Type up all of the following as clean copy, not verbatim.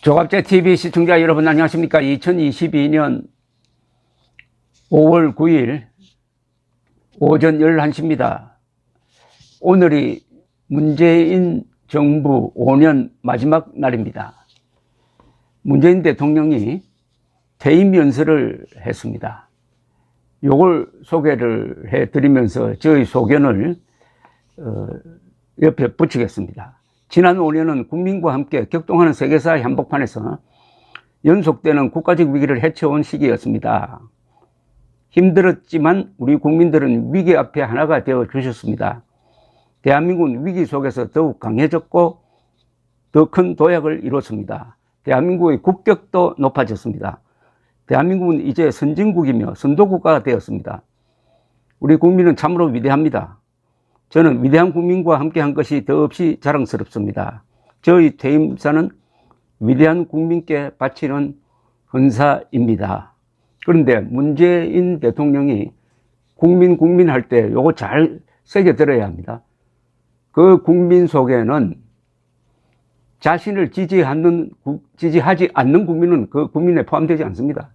조갑제TV 시청자 여러분 안녕하십니까. 2022년 5월 9일 오전 11시입니다. 오늘이 문재인 정부 5년 마지막 날입니다. 문재인 대통령이 퇴임 연설을 했습니다. 요걸 소개를 해드리면서 저희 소견을 옆에 붙이겠습니다. 지난 5년은 국민과 함께 격동하는 세계사의 한복판에서 연속되는 국가적 위기를 헤쳐온 시기였습니다. 힘들었지만 우리 국민들은 위기 앞에 하나가 되어 주셨습니다. 대한민국은 위기 속에서 더욱 강해졌고 더 큰 도약을 이뤘습니다. 대한민국의 국격도 높아졌습니다. 대한민국은 이제 선진국이며 선도국가가 되었습니다. 우리 국민은 참으로 위대합니다. 저는 위대한 국민과 함께한 것이 더없이 자랑스럽습니다. 저희 퇴임사는 위대한 국민께 바치는 헌사입니다. 그런데 문재인 대통령이 국민 할 때 요거 잘 새겨 들어야 합니다. 그 국민 속에는 자신을 지지하지 않는 국민은 그 국민에 포함되지 않습니다.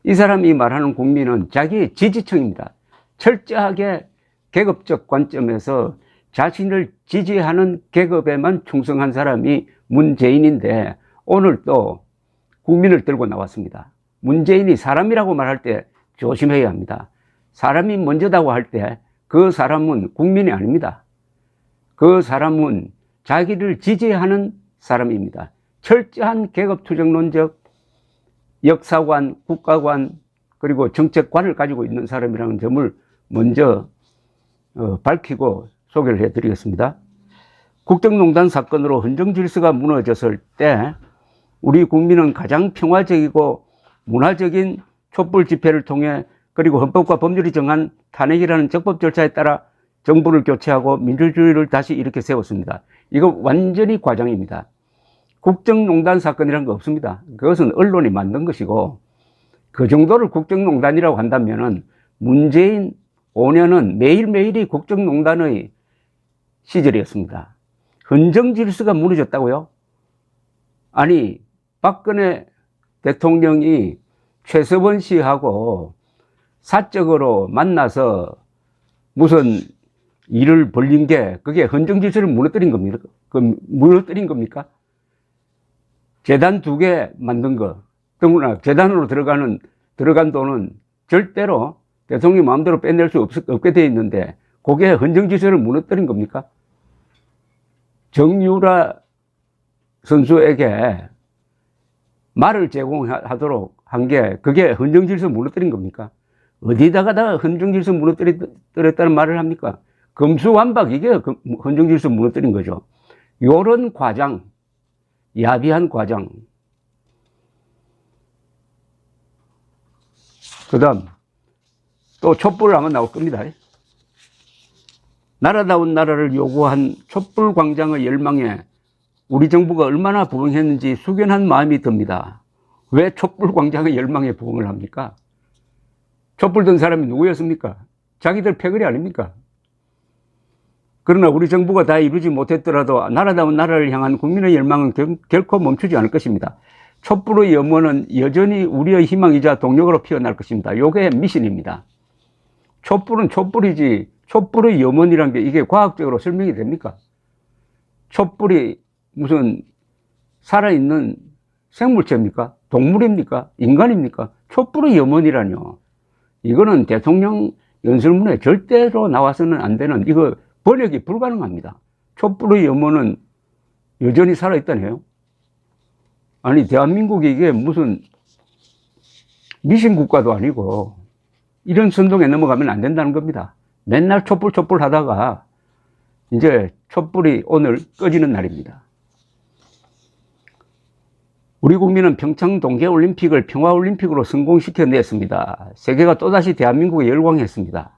이 사람이 말하는 국민은 자기의 지지층입니다. 철저하게 계급적 관점에서 자신을 지지하는 계급에만 충성한 사람이 문재인인데 오늘 또 국민을 들고 나왔습니다. 문재인이 사람이라고 말할 때 조심해야 합니다. 사람이 먼저다고 할 때 그 사람은 국민이 아닙니다. 그 사람은 자기를 지지하는 사람입니다. 철저한 계급투쟁론적 역사관, 국가관, 그리고 정책관을 가지고 있는 사람이라는 점을 먼저 밝히고 소개를 해드리겠습니다. 국정농단 사건으로 헌정질서가 무너졌을 때 우리 국민은 가장 평화적이고 문화적인 촛불 집회를 통해 그리고 헌법과 법률이 정한 탄핵이라는 적법 절차에 따라 정부를 교체하고 민주주의를 다시 이렇게 세웠습니다. 이거 완전히 과장입니다. 국정농단 사건이라는 거 없습니다. 그것은 언론이 만든 것이고 그 정도를 국정농단이라고 한다면은 문재인 5년은 매일매일이 국정농단의 시절이었습니다. 헌정질서가 무너졌다고요? 아니, 박근혜 대통령이 최서원 씨하고 사적으로 만나서 무슨 일을 벌린 게 그게 헌정질서를 무너뜨린 겁니까? 재단 2개 만든 거, 더구나 재단으로 들어간 돈은 절대로 대통령이 마음대로 빼낼 수 없게 되어 있는데 그게 헌정질서를 무너뜨린 겁니까? 정유라 선수에게 말을 제공하도록 한 게 그게 헌정질서 무너뜨린 겁니까? 어디다가 다 헌정질서 무너뜨렸다는 말을 합니까? 검수완박 이게 헌정질서 무너뜨린 거죠. 요런 과장, 야비한 과장. 그 다음 또 촛불을 아마 나올 겁니다. 나라다운 나라를 요구한 촛불 광장의 열망에 우리 정부가 얼마나 부응했는지 숙연한 마음이 듭니다. 왜 촛불 광장의 열망에 부응을 합니까? 촛불 든 사람이 누구였습니까? 자기들 패거리 아닙니까? 그러나 우리 정부가 다 이루지 못했더라도 나라다운 나라를 향한 국민의 열망은 결코 멈추지 않을 것입니다. 촛불의 염원은 여전히 우리의 희망이자 동력으로 피어날 것입니다. 요게 미션입니다. 촛불은 촛불이지 촛불의 염원이란 게 이게 과학적으로 설명이 됩니까? 촛불이 무슨 살아있는 생물체입니까? 동물입니까? 인간입니까? 촛불의 염원이라뇨. 이거는 대통령 연설문에 절대로 나와서는 안 되는 이거 번역이 불가능합니다. 촛불의 염원은 여전히 살아있다네요. 아니 대한민국이 이게 무슨 미신 국가도 아니고 이런 선동에 넘어가면 안 된다는 겁니다. 맨날 촛불 하다가 이제 촛불이 오늘 꺼지는 날입니다. 우리 국민은 평창 동계올림픽을 평화올림픽으로 성공시켜냈습니다. 세계가 또다시 대한민국에 열광했습니다.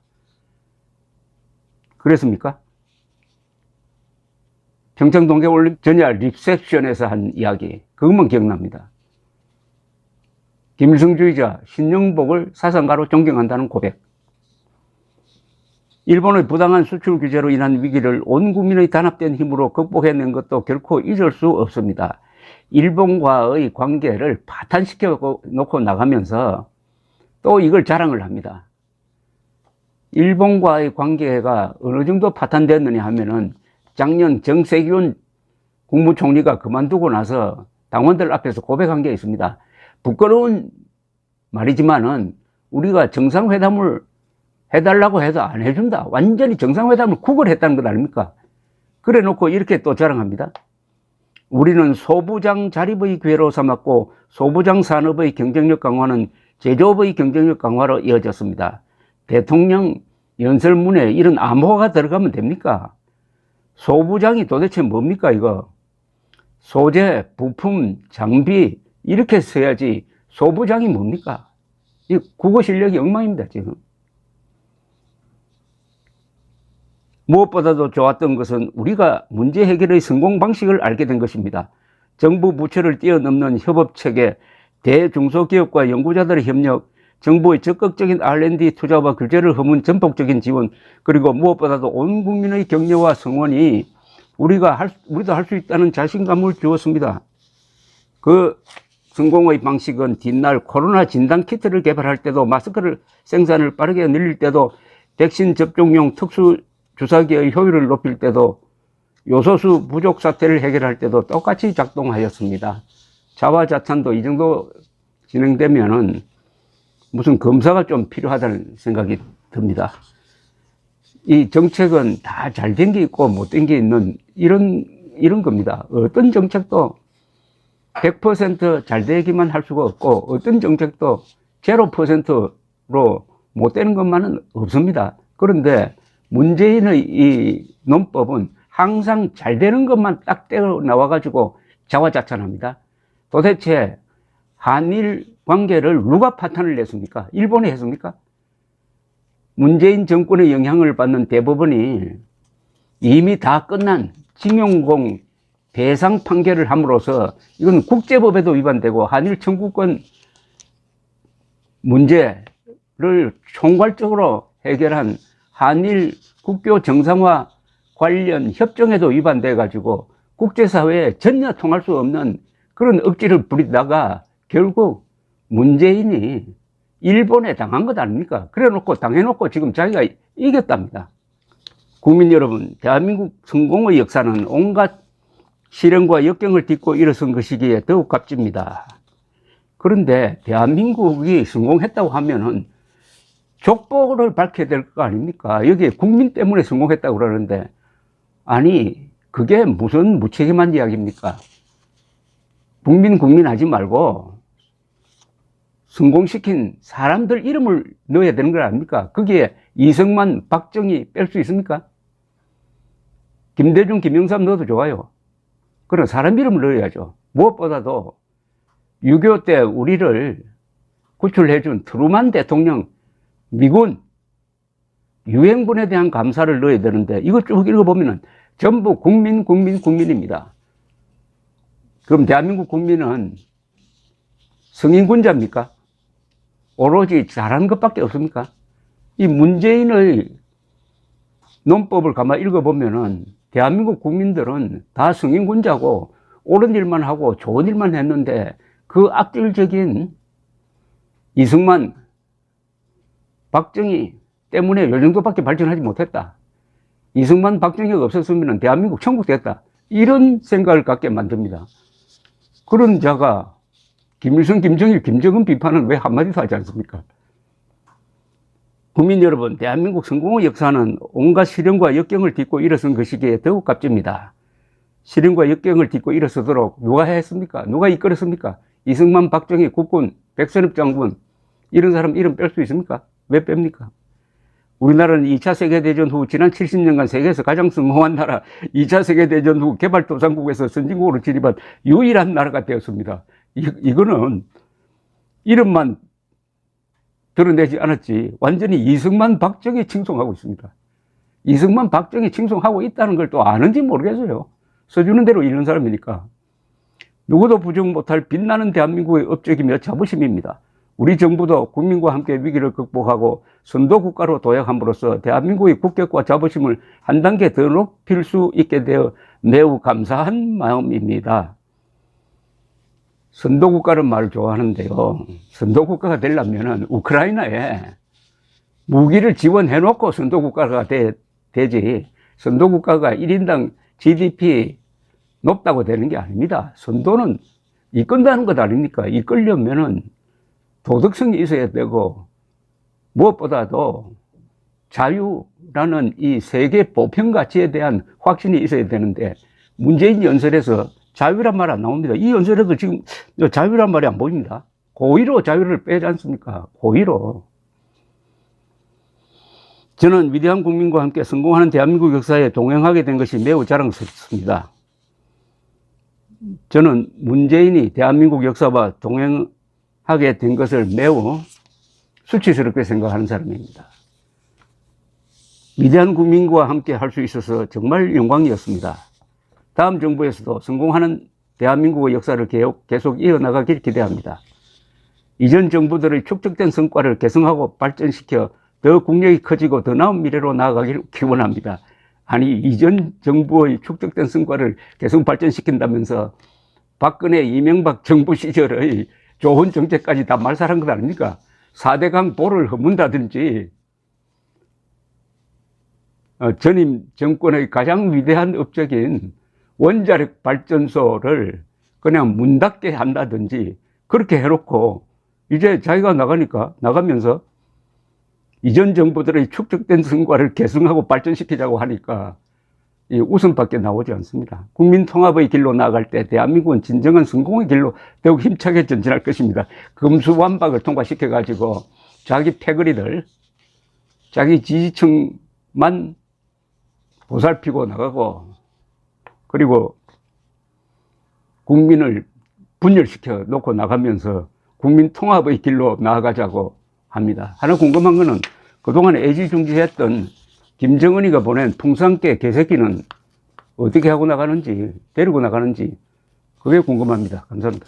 그랬습니까? 평창 동계올림픽 전야 리셉션에서 한 이야기 그것만 기억납니다. 김일성주의자 신영복을 사상가로 존경한다는 고백. 일본의 부당한 수출 규제로 인한 위기를 온 국민의 단합된 힘으로 극복해낸 것도 결코 잊을 수 없습니다. 일본과의 관계를 파탄시켜 놓고 나가면서 또 이걸 자랑을 합니다. 일본과의 관계가 어느 정도 파탄됐느냐 하면은 작년 정세균 국무총리가 그만두고 나서 당원들 앞에서 고백한 게 있습니다. 부끄러운 말이지만은 우리가 정상회담을 해달라고 해도 안 해준다. 완전히 정상회담을 구걸했다는 것 아닙니까? 그래 놓고 이렇게 또 자랑합니다. 우리는 소부장 자립의 기회로 삼았고 소부장 산업의 경쟁력 강화는 제조업의 경쟁력 강화로 이어졌습니다. 대통령 연설문에 이런 암호가 들어가면 됩니까? 소부장이 도대체 뭡니까 이거? 소재, 부품, 장비 이렇게 써야지 소부장이 뭡니까? 이 국어 실력이 엉망입니다 지금. 무엇보다도 좋았던 것은 우리가 문제 해결의 성공 방식을 알게 된 것입니다. 정부 부처를 뛰어넘는 협업체계, 대중소기업과 연구자들의 협력, 정부의 적극적인 R&D 투자와 규제를 허문 전폭적인 지원, 그리고 무엇보다도 온 국민의 격려와 성원이 우리도 할 수 있다는 자신감을 주었습니다. 그 성공의 방식은 뒷날 코로나 진단 키트를 개발할 때도, 마스크를 생산을 빠르게 늘릴 때도, 백신 접종용 특수 주사기의 효율을 높일 때도, 요소수 부족 사태를 해결할 때도 똑같이 작동하였습니다. 자화자찬도 이 정도 진행되면은 무슨 검사가 좀 필요하다는 생각이 듭니다. 이 정책은 다 잘 된 게 있고 못 된 게 있는 이런 겁니다. 어떤 정책도 100% 잘 되기만 할 수가 없고 어떤 정책도 0%로 못 되는 것만은 없습니다. 그런데 문재인의 이 논법은 항상 잘 되는 것만 딱 떼어 나와가지고 자화자찬합니다. 도대체 한일 관계를 누가 파탄을 냈습니까? 일본이 했습니까? 문재인 정권의 영향을 받는 대법원이 이미 다 끝난 징용공 배상 판결을 함으로써 이건 국제법에도 위반되고 한일 청구권 문제를 총괄적으로 해결한 한일 국교 정상화 관련 협정에도 위반돼 가지고 국제사회에 전혀 통할 수 없는 그런 억지를 부리다가 결국 문재인이 일본에 당한 것 아닙니까? 그래 놓고 당해놓고 지금 자기가 이겼답니다. 국민 여러분, 대한민국 성공의 역사는 온갖 시련과 역경을 딛고 일어선 것이기에 더욱 값집니다. 그런데 대한민국이 성공했다고 하면은 족보를 밝혀야 될 거 아닙니까? 여기에 국민 때문에 성공했다고 그러는데, 아니 그게 무슨 무책임한 이야기입니까? 국민 하지 말고 성공시킨 사람들 이름을 넣어야 되는 거 아닙니까? 거기에 이승만, 박정희 뺄 수 있습니까? 김대중, 김영삼 넣어도 좋아요. 그런 사람 이름을 넣어야죠. 무엇보다도 6.25 때 우리를 구출해준 트루만 대통령, 미군, 유엔군에 대한 감사를 넣어야 되는데 이거 쭉 읽어보면 전부 국민입니다. 그럼 대한민국 국민은 성인군자입니까? 오로지 잘하는 것밖에 없습니까? 이 문재인의 논법을 가만히 읽어보면은 대한민국 국민들은 다 성인군자고 옳은 일만 하고 좋은 일만 했는데 그 악질적인 이승만, 박정희 때문에 요 정도밖에 발전하지 못했다. 이승만, 박정희가 없었으면 대한민국 천국 됐다. 이런 생각을 갖게 만듭니다. 그런 자가 김일성, 김정일, 김정은 비판은 왜 한마디도 하지 않습니까? 국민 여러분, 대한민국 성공의 역사는 온갖 시련과 역경을 딛고 일어선 것이기에 더욱 값집니다. 시련과 역경을 딛고 일어서도록 누가 했습니까? 누가 이끌었습니까? 이승만, 박정희, 국군, 백선엽 장군 이런 사람 이름 뺄 수 있습니까? 왜 뺍니까? 우리나라는 2차 세계대전 후 지난 70년간 세계에서 가장 성공한 나라, 2차 세계대전 후 개발도상국에서 선진국으로 진입한 유일한 나라가 되었습니다. 이거는 이름만 드러내지 않았지 완전히 이승만, 박정희 칭송하고 있습니다. 이승만, 박정희 칭송하고 있다는 걸 또 아는지 모르겠어요. 써주는 대로 읽는 사람이니까. 누구도 부정 못할 빛나는 대한민국의 업적이며 자부심입니다. 우리 정부도 국민과 함께 위기를 극복하고 선도국가로 도약함으로써 대한민국의 국격과 자부심을 한 단계 더 높일 수 있게 되어 매우 감사한 마음입니다. 선도국가는 말을 좋아하는데요. 선도국가가 되려면은 우크라이나에 무기를 지원해놓고 선도국가가 되지, 선도국가가 1인당 GDP 높다고 되는 게 아닙니다. 선도는 이끈다는 것 아닙니까? 이끌려면은 도덕성이 있어야 되고, 무엇보다도 자유라는 이 세계 보편 가치에 대한 확신이 있어야 되는데, 문재인 연설에서 자유란 말 안 나옵니다. 이 연설에도 지금 자유란 말이 안 보입니다. 고의로 자유를 빼지 않습니까? 고의로. 저는 위대한 국민과 함께 성공하는 대한민국 역사에 동행하게 된 것이 매우 자랑스럽습니다. 저는 문재인이 대한민국 역사와 동행하게 된 것을 매우 수치스럽게 생각하는 사람입니다. 위대한 국민과 함께 할 수 있어서 정말 영광이었습니다. 다음 정부에서도 성공하는 대한민국의 역사를 계속 이어나가길 기대합니다. 이전 정부들의 축적된 성과를 개성하고 발전시켜 더 국력이 커지고 더 나은 미래로 나아가길 기원합니다. 아니, 이전 정부의 축적된 성과를 계속 발전시킨다면서 박근혜, 이명박 정부 시절의 좋은 정책까지 다 말살한 것 아닙니까? 4대강 보를 허문다든지, 전임 정권의 가장 위대한 업적인 원자력 발전소를 그냥 문 닫게 한다든지, 그렇게 해놓고 이제 자기가 나가면서 이전 정부들의 축적된 성과를 계승하고 발전시키자고 하니까 이 웃음밖에 나오지 않습니다. 국민 통합의 길로 나아갈 때 대한민국은 진정한 성공의 길로 더욱 힘차게 전진할 것입니다. 금수완박을 통과시켜가지고 자기 패거리들, 자기 지지층만 보살피고 나가고, 그리고 국민을 분열시켜 놓고 나가면서 국민 통합의 길로 나아가자고 합니다. 하나 궁금한 거는 그동안 애지중지했던 김정은이가 보낸 풍산개 개새끼는 어떻게 하고 나가는지, 데리고 나가는지, 그게 궁금합니다. 감사합니다.